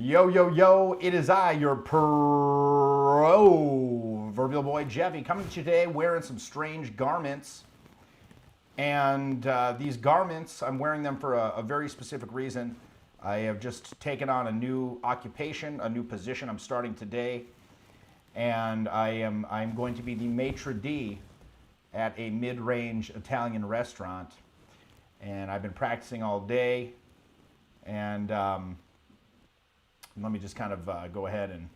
Yo, yo, yo, it is I, your proverbial boy Jeffy, coming to you today wearing some strange garments. And these garments, I'm wearing them for a very specific reason. I have just taken on a new occupation, a new position I'm starting today. And I'm going to be the maitre d' at a mid-range Italian restaurant. And I've been practicing all day. And let me just kind of go ahead and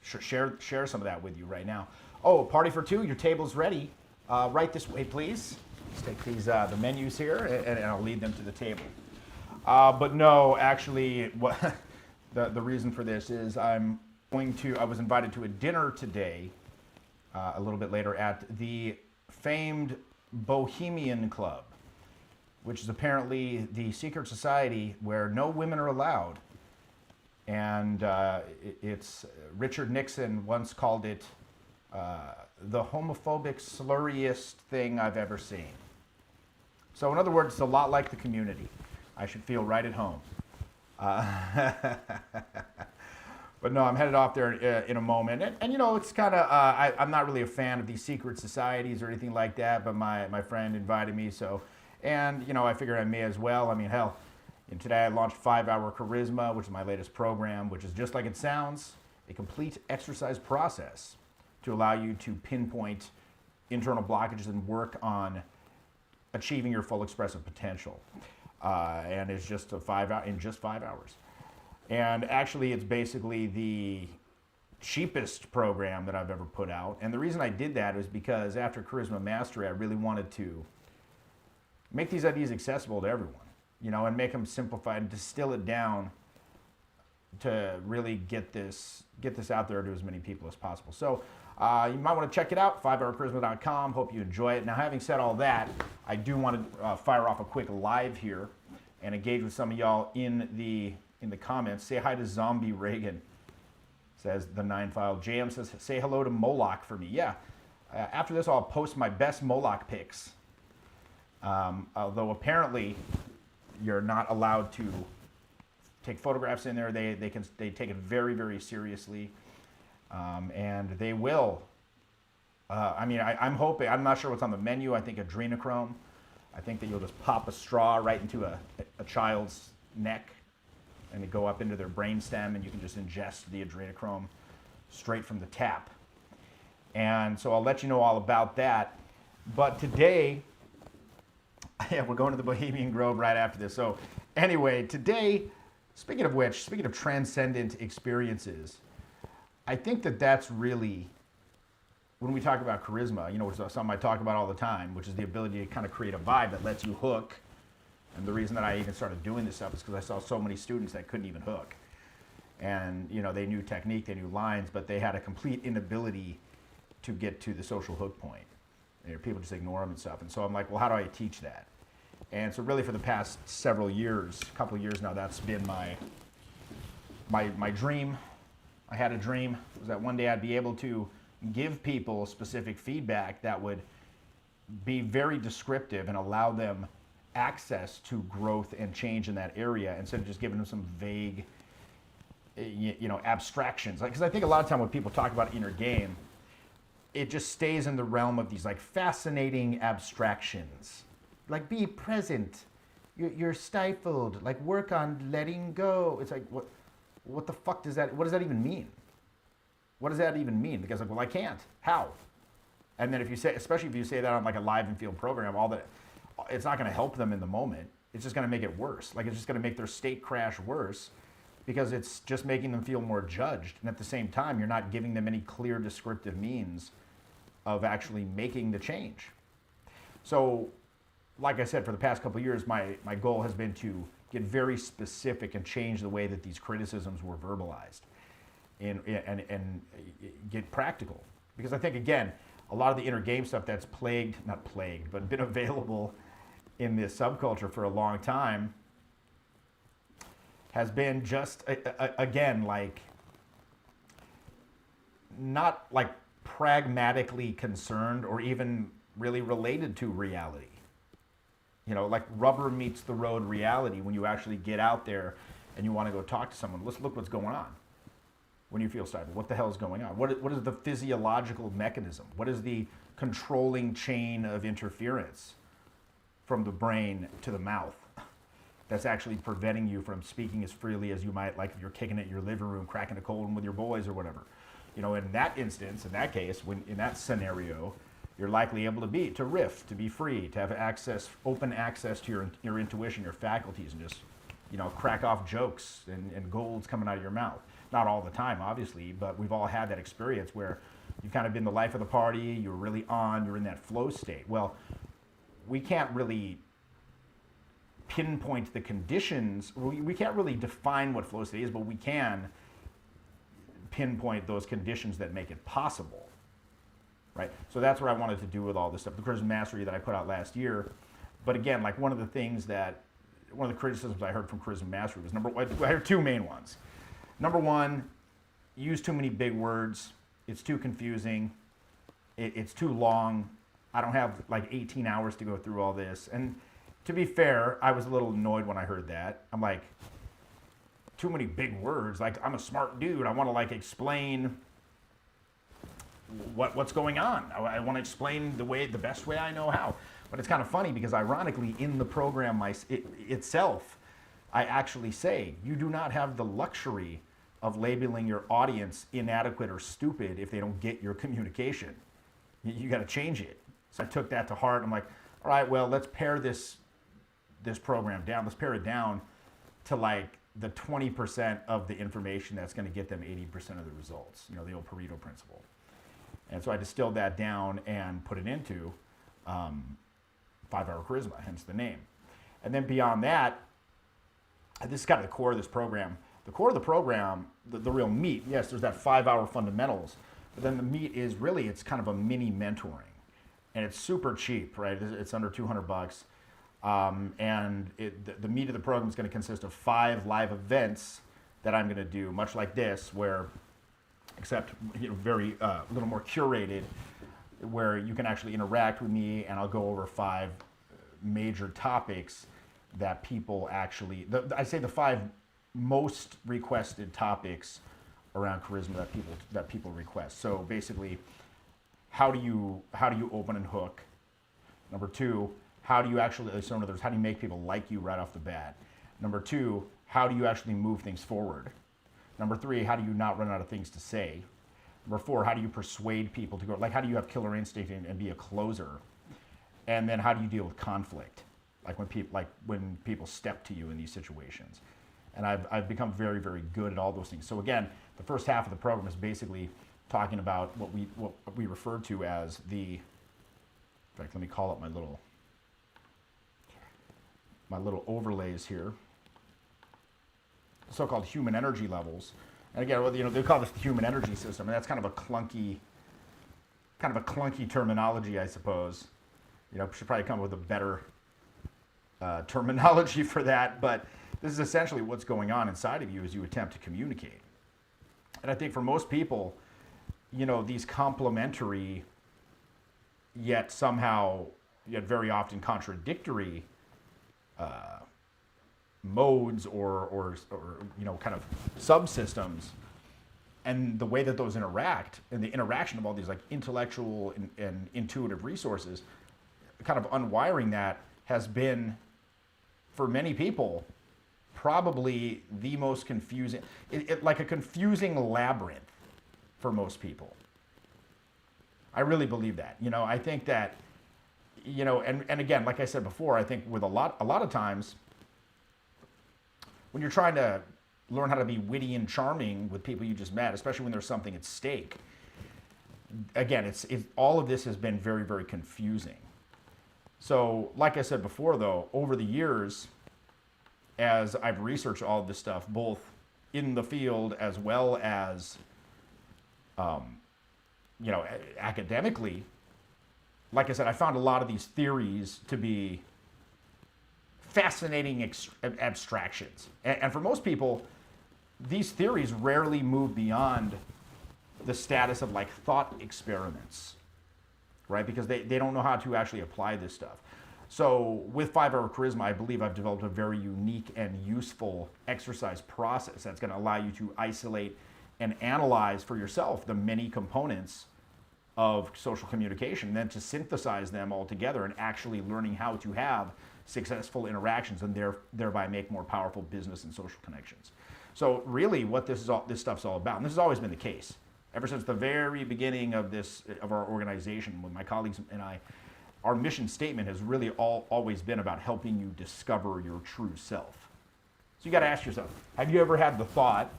share some of that with you right now. Oh, party for two, your table's ready. Right this way, please. Let's take these the menus here, and I'll lead them to the table. But no, actually, what the reason for this is I was invited to a dinner today, a little bit later, at the famed Bohemian Club, which is apparently the secret society where no women are allowed. And it's Richard Nixon once called it the homophobic slurriest thing I've ever seen. So in other words, it's a lot like the community. I should feel right at home. But no, I'm headed off there in a moment. And you know, it's kind of, I'm not really a fan of these secret societies or anything like that, but my friend invited me, so, and you know, I figured I may as well. I mean, hell, and today I launched 5-Hour Charisma, which is my latest program, which is just like it sounds, a complete exercise process to allow you to pinpoint internal blockages and work on achieving your full expressive potential. And it's just in just 5 hours. And actually, it's basically the cheapest program that I've ever put out. And the reason I did that is because after Charisma Mastery, I really wanted to make these ideas accessible to everyone. You know, and make them simplified and distill it down to really get this out there to as many people as possible. So you might want to check it out, 5hourcharisma.com. Hope you enjoy it. Now, having said all that, I do want to fire off a quick live here and engage with some of y'all in the comments. Say hi to Zombie Reagan, says the 9-File. JM says, say hello to Moloch for me. Yeah, after this, I'll post my best Moloch pics. Although apparently, you're not allowed to take photographs in there. They take it very, very seriously, and they will. I mean, I'm hoping. I'm not sure what's on the menu. I think adrenochrome. I think that you'll just pop a straw right into a child's neck, and it go up into their brainstem, and you can just ingest the adrenochrome straight from the tap. And so I'll let you know all about that. But today, yeah, we're going to the Bohemian Grove right after this. So anyway, today, speaking of transcendent experiences, I think that that's really, when we talk about charisma, you know, which is something I talk about all the time, which is the ability to kind of create a vibe that lets you hook. And the reason that I even started doing this stuff is because I saw so many students that couldn't even hook. And, you know, they knew technique, they knew lines, but they had a complete inability to get to the social hook point. You know, people just ignore them and stuff. And so I'm like, well, how do I teach that? And so really for the past several years, a couple of years now, that's been my dream. I had a dream, was that one day I'd be able to give people specific feedback that would be very descriptive and allow them access to growth and change in that area instead of just giving them some vague, you know, abstractions. Because I think a lot of time when people talk about inner game, it just stays in the realm of these like fascinating abstractions. Like be present, you're stifled, like work on letting go. It's like, what the fuck does that, what does that even mean? What does that even mean? Because like, well, I can't, how? And then if you say, especially if you say that on like a live and field program, all that, it's not gonna help them in the moment. It's just gonna make it worse. Like it's just gonna make their state crash worse because it's just making them feel more judged. And at the same time, you're not giving them any clear descriptive means of actually making the change. So, like I said, for the past couple of years, my goal has been to get very specific and change the way that these criticisms were verbalized and get practical. Because I think, again, a lot of the inner game stuff that's not plagued, but been available in this subculture for a long time has been just, again, like, not like pragmatically concerned or even really related to reality. You know, like rubber meets the road reality when you actually get out there and you want to go talk to someone, let's look what's going on when you feel stifled. What the hell is going on? What is the physiological mechanism? What is the controlling chain of interference from the brain to the mouth that's actually preventing you from speaking as freely as you might, like if you're kicking it in your living room, cracking a cold one with your boys or whatever. You know, in that instance, in that case, in that scenario, you're likely able to riff, to be free, to have access, open access to your intuition, your faculties, and just, you know, crack off jokes and gold's coming out of your mouth. Not all the time, obviously, but we've all had that experience where you've kind of been the life of the party, you're really on, you're in that flow state. Well, we can't really pinpoint the conditions, we can't really define what flow state is, but we can pinpoint those conditions that make it possible, right? So that's what I wanted to do with all this stuff, the Charisma Mastery that I put out last year. But again, like one of the criticisms I heard from Charisma Mastery was I heard two main ones. Number one, use too many big words. It's too confusing. It's too long. I don't have like 18 hours to go through all this. And to be fair, I was a little annoyed when I heard that. I'm like, too many big words. Like, I'm a smart dude. I want to like explain what's going on. I want to explain the best way I know how. But it's kind of funny because ironically in the program itself, I actually say you do not have the luxury of labeling your audience inadequate or stupid if they don't get your communication. You got to change it. So I took that to heart. I'm like, all right, well, let's pare this program down. Let's pare it down to like the 20% of the information that's going to get them 80% of the results. You know, the old Pareto principle. And so I distilled that down and put it into 5-Hour Charisma, hence the name. And then beyond that, this is kind of the core of this program. The core of the program, the real meat, yes, there's that 5-hour fundamentals, but then the meat is really, it's kind of a mini mentoring. And it's super cheap, right? It's under $200. And the meat of the program is going to consist of 5 live events that I'm going to do, much like this, where, except very a little more curated, where you can actually interact with me, and I'll go over 5 major topics that people actually, I say the 5 most requested topics around charisma that people request. So basically, how do you open and hook? Number 2, how do you actually, so in other words, how do you make people like you right off the bat? Number 2, how do you actually move things forward? Number 3, how do you not run out of things to say? Number 4, how do you persuade people to go, like how do you have killer instinct and be a closer? And then how do you deal with conflict? Like when people step to you in these situations. And I've become very, very good at all those things. So again, the first half of the program is basically talking about what we refer to as in fact, let me call up my little overlays here. So-called human energy levels. And again, they call this the human energy system, and that's kind of a clunky terminology, I suppose. Should probably come up with a better terminology for that, but this is essentially what's going on inside of you as you attempt to communicate. And I think for most people, these complementary yet very often contradictory modes or kind of subsystems, and the way that those interact and the interaction of all these like intellectual and intuitive resources, kind of unwiring that has been, for many people, probably the most confusing, like a confusing labyrinth for most people. I really believe that. I think that, and again, like I said before, I think with a lot of times, when you're trying to learn how to be witty and charming with people you just met, especially when there's something at stake, again, all of this has been very, very confusing. So, like I said before, though, over the years, as I've researched all of this stuff, both in the field as well as, academically, like I said, I found a lot of these theories to be fascinating abstractions. And for most people, these theories rarely move beyond the status of like thought experiments, right? Because they don't know how to actually apply this stuff. So with 5-Hour Charisma, I believe I've developed a very unique and useful exercise process that's going to allow you to isolate and analyze for yourself the many components of social communication, and then to synthesize them all together and actually learning how to have successful interactions and thereby make more powerful business and social connections. So really what this stuff's all about, and this has always been the case, ever since the very beginning of our organization with my colleagues and I, our mission statement has really always been about helping you discover your true self. So you got to ask yourself, have you ever had the thought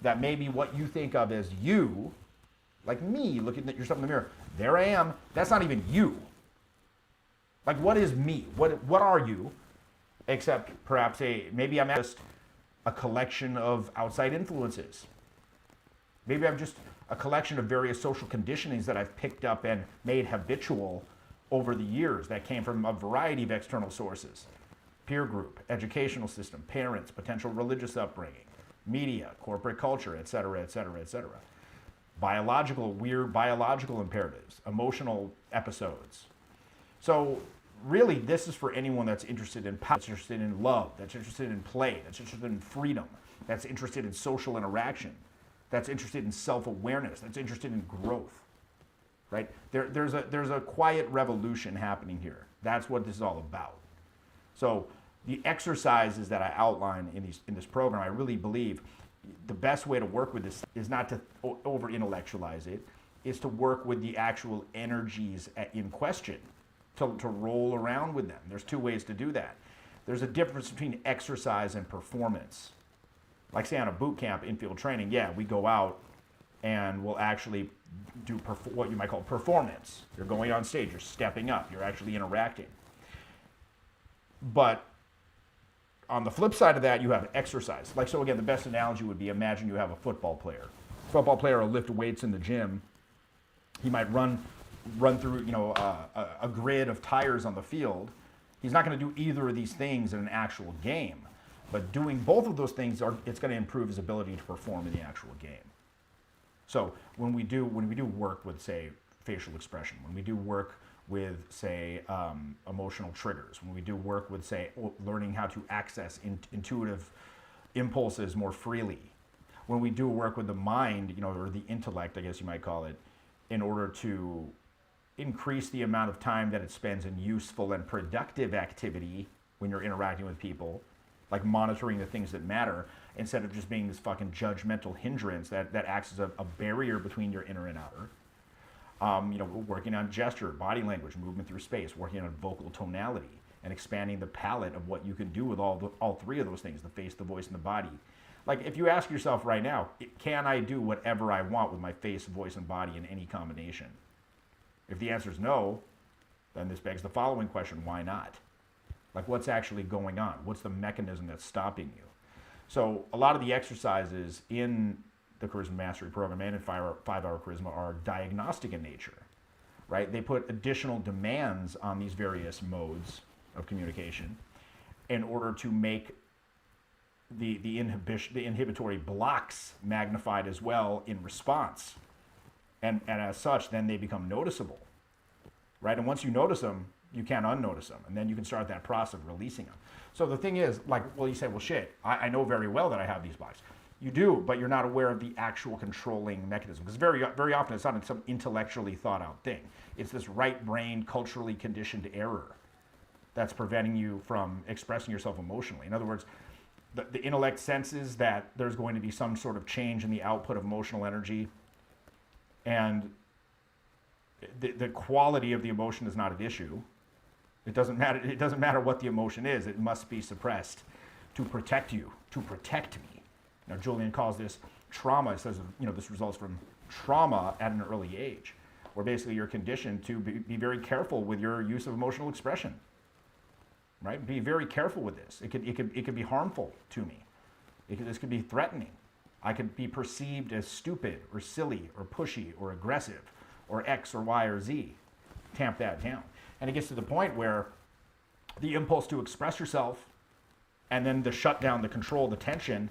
that maybe what you think of as you, like me looking at yourself in the mirror, there I am, that's not even you. Like, what is me? What are you? Except perhaps maybe I'm just a collection of outside influences. Maybe I'm just a collection of various social conditionings that I've picked up and made habitual over the years that came from a variety of external sources. Peer group, educational system, parents, potential religious upbringing, media, corporate culture, et cetera, et cetera, et cetera. Weird biological imperatives, emotional episodes. So really, this is for anyone that's interested in power, that's interested in love, that's interested in play, that's interested in freedom, that's interested in social interaction, that's interested in self-awareness, that's interested in growth. Right? There's a quiet revolution happening here. That's what this is all about. So the exercises that I outline in this program, I really believe the best way to work with this is not to over-intellectualize it, is to work with the actual energies in question, to roll around with them. There's two ways to do that. There's a difference between exercise and performance. Like say on a boot camp, infield training, yeah, we go out and we'll actually do what you might call performance. You're going on stage, you're stepping up, you're actually interacting. But on the flip side of that, you have exercise. Like, so again, the best analogy would be, imagine you have a football player. Football player will lift weights in the gym. He might run through, a grid of tires on the field. He's not going to do either of these things in an actual game. But doing both of those things, it's going to improve his ability to perform in the actual game. So when we do work with, say, facial expression, when we do work with, say, emotional triggers, when we do work with, say, learning how to access intuitive impulses more freely, when we do work with the mind, or the intellect, I guess you might call it, in order to increase the amount of time that it spends in useful and productive activity when you're interacting with people, like monitoring the things that matter, instead of just being this fucking judgmental hindrance that acts as a barrier between your inner and outer. Working on gesture, body language, movement through space, working on vocal tonality, and expanding the palette of what you can do with all three of those things, the face, the voice, and the body. Like, if you ask yourself right now, can I do whatever I want with my face, voice, and body in any combination? If the answer is no, then this begs the following question: why not? Like, what's actually going on? What's the mechanism that's stopping you? So a lot of the exercises in the Charisma Mastery Program and in 5-Hour Charisma are diagnostic in nature, right? They put additional demands on these various modes of communication in order to make the inhibitory blocks magnified as well in response. And as such, then they become noticeable, right? And once you notice them, you can't unnotice them. And then you can start that process of releasing them. So the thing is, like, well, you say, well, shit, I know very well that I have these blocks. You do, but you're not aware of the actual controlling mechanism. Because very often it's not some intellectually thought out thing. It's this right brain, culturally conditioned error that's preventing you from expressing yourself emotionally. In other words, the intellect senses that there's going to be some sort of change in the output of emotional energy, and the quality of the emotion is not at issue. It doesn't matter what the emotion is. It must be suppressed to protect you, to protect me. Now, Julian calls this trauma. It says, this results from trauma at an early age, where basically you're conditioned to be very careful with your use of emotional expression. Right? Be very careful with this. It could be harmful to me. This could be threatening. I could be perceived as stupid or silly or pushy or aggressive or X or Y or Z. Tamp that down. And it gets to the point where the impulse to express yourself and then the shutdown, the control, the tension,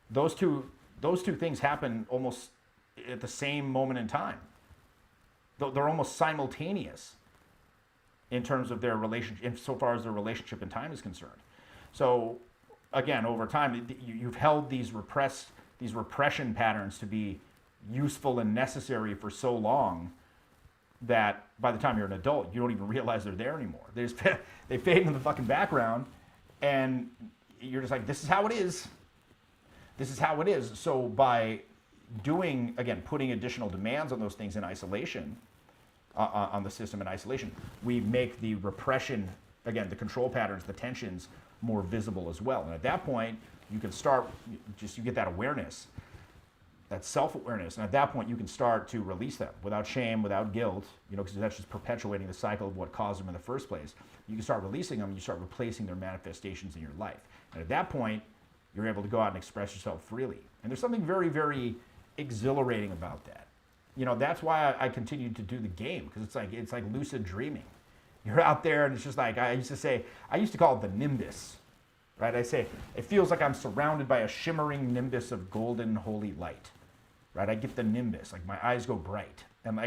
those two things happen almost at the same moment in time. They're almost simultaneous. in terms of their relationship, insofar as their relationship and time is concerned. So again, over time, you've held these repression patterns to be useful and necessary for so long that by the time you're an adult, you don't even realize they're there anymore. They fade into the fucking background, and you're just like, this is how it is. This is how it is. So by putting additional demands on those things in isolation, on the system in isolation, we make the repression, again, the control patterns, the tensions, more visible as well. And at that point, you can start, you get that awareness, that self-awareness, and at that point you can start to release them without shame, without guilt, because that's just perpetuating the cycle of what caused them in the first place. You can start releasing them, you start replacing their manifestations in your life. And at that point, you're able to go out and express yourself freely. And there's something very, very exhilarating about that. That's why I continue to do the game, because it's like lucid dreaming. You're out there, and it's just like, I used to call it the nimbus, right? I say, it feels like I'm surrounded by a shimmering nimbus of golden holy light, right? I get the nimbus, like my eyes go bright. And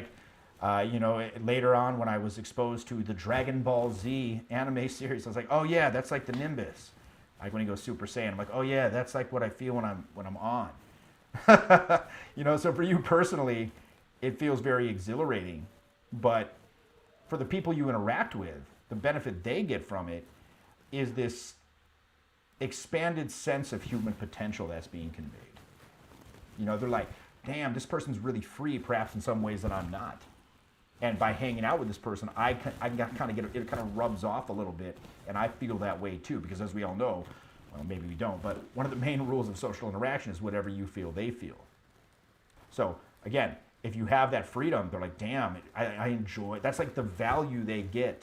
later on when I was exposed to the Dragon Ball Z anime series, I was like, oh yeah, that's like the nimbus. Like when he goes Super Saiyan, I'm like, oh yeah, that's like what I feel when I'm on. So for you personally, it feels very exhilarating, but for the people you interact with, the benefit they get from it is this expanded sense of human potential that's being conveyed. They're like, damn, this person's really free, perhaps in some ways that I'm not. And by hanging out with this person, I kind of get it kind of rubs off a little bit, and I feel that way too, because as we all know, well, maybe we don't, but one of the main rules of social interaction is whatever you feel, they feel. So again, if you have that freedom, they're like, damn, I enjoy it. That's like the value they get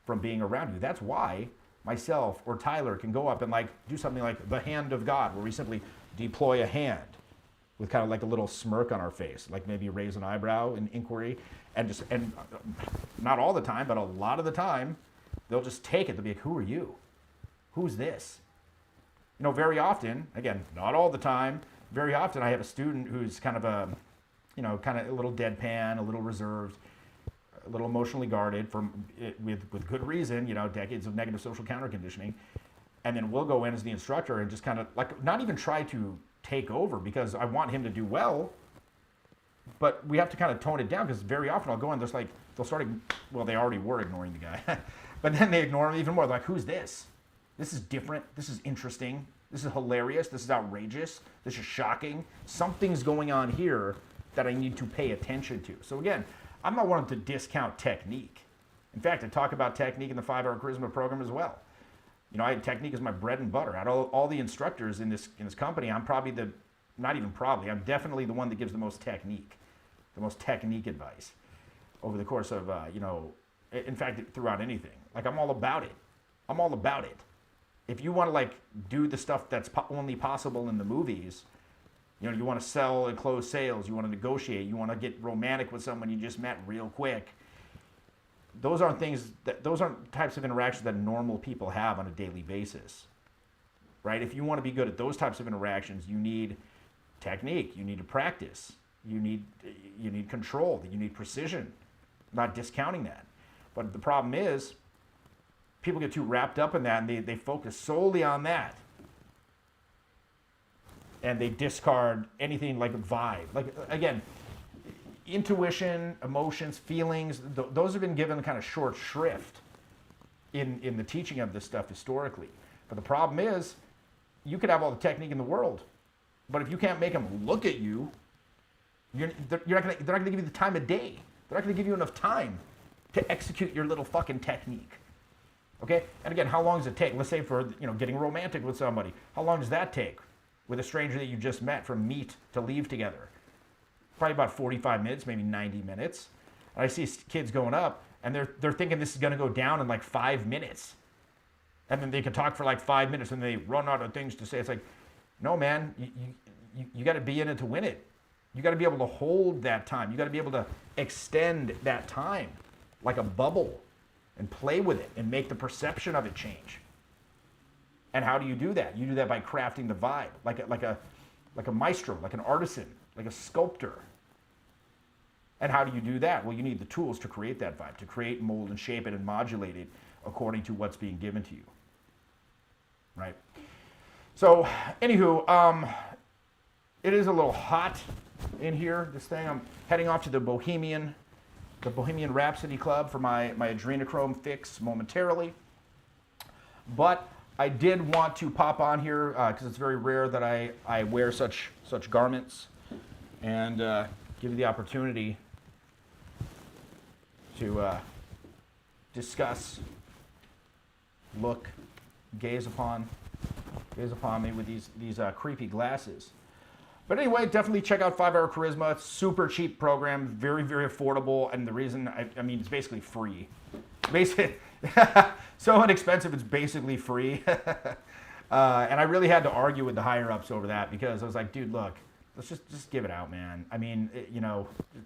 from being around you. That's why myself or Tyler can go up and do something like the hand of God, where we simply deploy a hand with kind of like a little smirk on our face, like maybe raise an eyebrow in inquiry, and not all the time, but a lot of the time, they'll just take it. They'll be like, who are you? Who's this? Very often, again, not all the time, very often I have a student who's kind of a little deadpan, a little reserved, a little emotionally guarded with good reason, decades of negative social counter conditioning. And then we'll go in as the instructor and just kind of not even try to take over, because I want him to do well, but we have to kind of tone it down, because very often I'll go in, they'll start, they already were ignoring the guy, but then they ignore him even more. They're like, who's this? This is different. This is interesting. This is hilarious. This is outrageous. This is shocking. Something's going on here that I need to pay attention to. So again, I'm not wanting to discount technique. In fact, I talk about technique in the 5-Hour Charisma program as well. Technique is my bread and butter. Out of all the instructors in this company, I'm I'm definitely the one that gives the most technique advice over the course of, in fact, throughout anything. I'm all about it. I'm all about it. If you want to do the stuff that's only possible in the movies, you want to sell and close sales, you want to negotiate, you want to get romantic with someone you just met real quick. Those aren't types of interactions that normal people have on a daily basis, right? If you want to be good at those types of interactions, you need technique, you need to practice, you need control, you need precision. I'm not discounting that. But the problem is, people get too wrapped up in that, and they focus solely on that. And they discard anything like a vibe. Again, intuition, emotions, feelings, those have been given kind of short shrift in the teaching of this stuff historically. But the problem is, you could have all the technique in the world, but if you can't make them look at you, they're not going to give you the time of day. They're not going to give you enough time to execute your little fucking technique. Okay? And again, how long does it take? Let's say for getting romantic with somebody. How long does that take with a stranger that you just met, from meet to leave together? Probably about 45 minutes, maybe 90 minutes. And I see kids going up, and they're thinking this is going to go down in 5 minutes. And then they can talk for 5 minutes, and they run out of things to say. It's like, no, man, you got to be in it to win it. You got to be able to hold that time. You got to be able to extend that time like a bubble and play with it and make the perception of it change. And how do you do that? You do that by crafting the vibe, like a maestro, like an artisan, like a sculptor. And how do you do that? Well, you need the tools to create that vibe, to create, mold, and shape it and modulate it according to what's being given to you. Right? So, anywho, it is a little hot in here, this thing. I'm heading off to the Bohemian Rhapsody Club for my adrenochrome fix momentarily. But I did want to pop on here because it's very rare that I wear such garments, and give you the opportunity to discuss, look, gaze upon me with these creepy glasses. But anyway, definitely check out 5 Hour Charisma. It's super cheap program, very, very affordable, and the reason, I mean, it's basically free. Basically, so inexpensive, it's basically free. And I really had to argue with the higher-ups over that because I was like, dude, look, let's just give it out, man. I mean,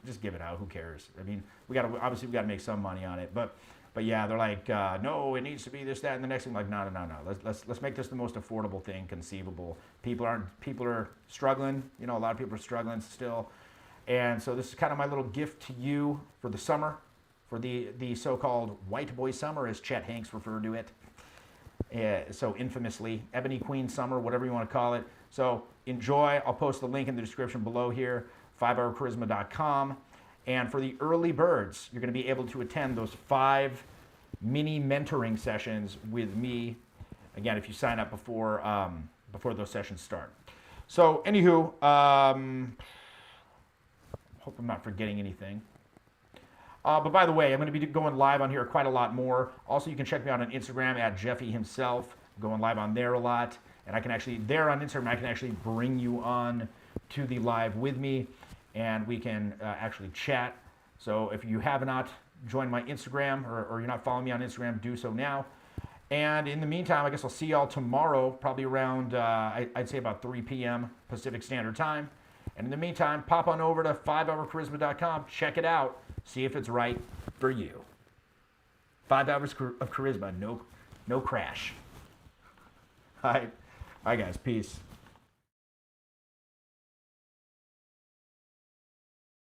just give it out. Who cares? I mean, we got to make some money on it, but yeah, they're like, no, it needs to be this, that, and the next thing. I'm like, no. Let's make this the most affordable thing conceivable. People are struggling. A lot of people are struggling still, and so this is kind of my little gift to you for the summer, for the so-called white boy summer, as Chet Hanks referred to it. So infamously, Ebony Queen Summer, whatever you want to call it. So enjoy. I'll post the link in the description below here, 5hourcharisma.com. And for the early birds, you're going to be able to attend those 5 mini mentoring sessions with me. Again, if you sign up before those sessions start. So anywho, hope I'm not forgetting anything. But by the way, I'm going to be going live on here quite a lot more. Also, you can check me out on Instagram at Jeffy himself. I'm going live on there a lot. And I can actually, there on Instagram, I can actually bring you on to the live with me, and we can actually chat. So if you have not joined my Instagram, or you're not following me on Instagram, do so now. And in the meantime, I guess I'll see y'all tomorrow, probably around, I'd say about 3 p.m. Pacific Standard Time. And in the meantime, pop on over to 5hourcharisma.com, check it out, see if it's right for you. 5 hours of charisma, no crash. All right, guys, peace.